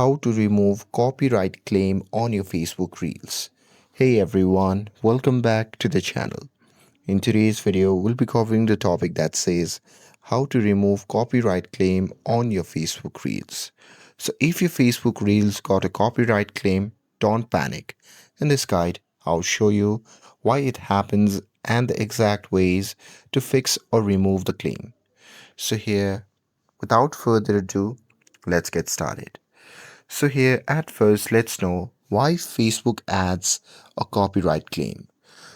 how to remove copyright claim on your Facebook Reels. Hey everyone, welcome back to the channel. In today's video, we'll be covering the topic that says how to remove copyright claim on your Facebook Reels. So if your Facebook Reels got a copyright claim, don't panic. In this guide, I'll show you why it happens and the exact ways to fix or remove the claim. So here, without further ado, let's get started. So here at first let's know why Facebook adds a copyright claim.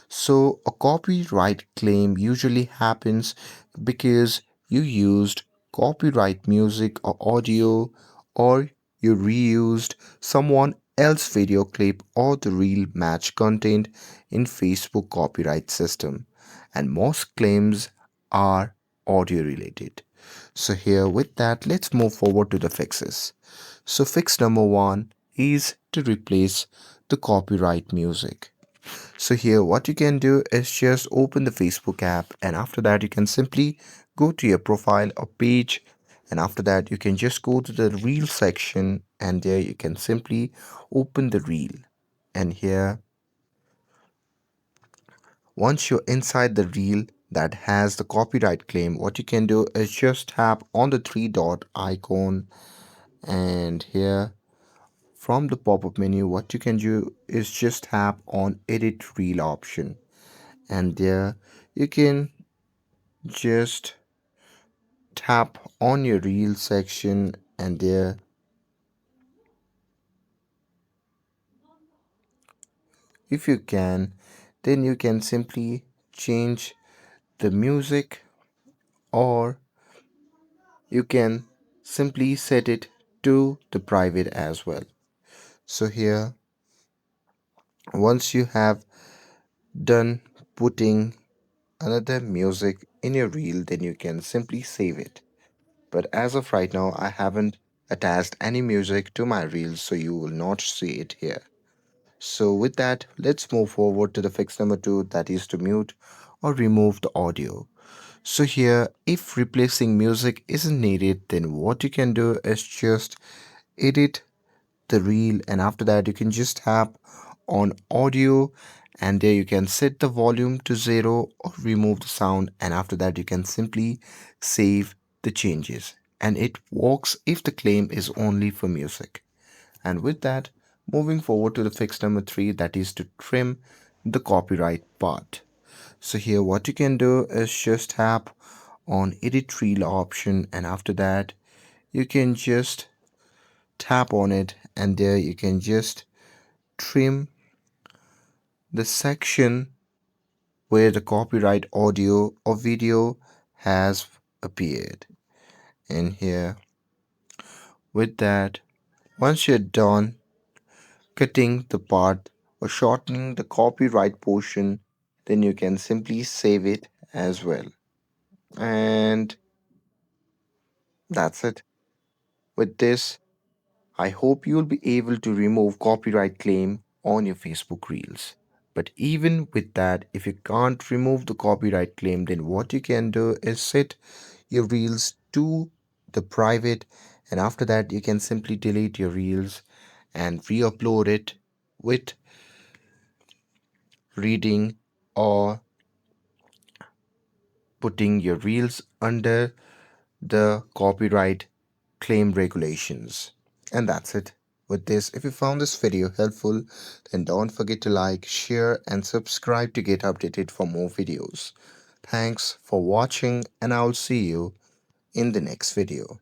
So a copyright claim usually happens because you used copyright music or audio, or you reused someone else's video clip or the reel match content in Facebook copyright system, and most claims are audio related. So here with that, let's move forward to the fixes. So fix number one is to replace the copyright music. So here what you can do is just open the Facebook app, and after that you can simply go to your profile or page, and after that you can just go to the reel section, and there you can simply open the reel. And here, once you're inside the reel that has the copyright claim, what you can do is just tap on the three dot icon, and here from the pop-up menu what you can do is just tap on edit reel option, and there you can just tap on your reel section, and there if you can, then you can simply change the music, or you can simply set it to the private as well. So here, once you have done putting another music in your reel, then you can simply save it. But as of right now, I haven't attached any music to my reels, so you will not see it here. So with that, let's move forward to the fix number two, that is to mute or remove the audio. So here, if replacing music isn't needed, then what you can do is just edit the reel, and after that you can just tap on audio, and there you can set the volume to 0 or remove the sound, and after that you can simply save the changes, and it works if the claim is only for music. And with that, moving forward to the fix number three, that is to trim the copyright part. So here what you can do is just tap on edit reel option, and after that you can just tap on it, and there you can just trim the section where the copyright audio or video has appeared. And here with that, once you're done cutting the part or shortening the copyright portion, then you can simply save it as well. And that's it. With this, I hope you'll be able to remove copyright claim on your Facebook Reels. But even with that, if you can't remove the copyright claim, then what you can do is set your Reels to the private, and after that you can simply delete your Reels and re-upload it with reading or putting your Reels under the copyright claim regulations. And that's it. With this, if you found this video helpful, then don't forget to like, share, and subscribe to get updated for more videos. Thanks for watching, and I'll see you in the next video.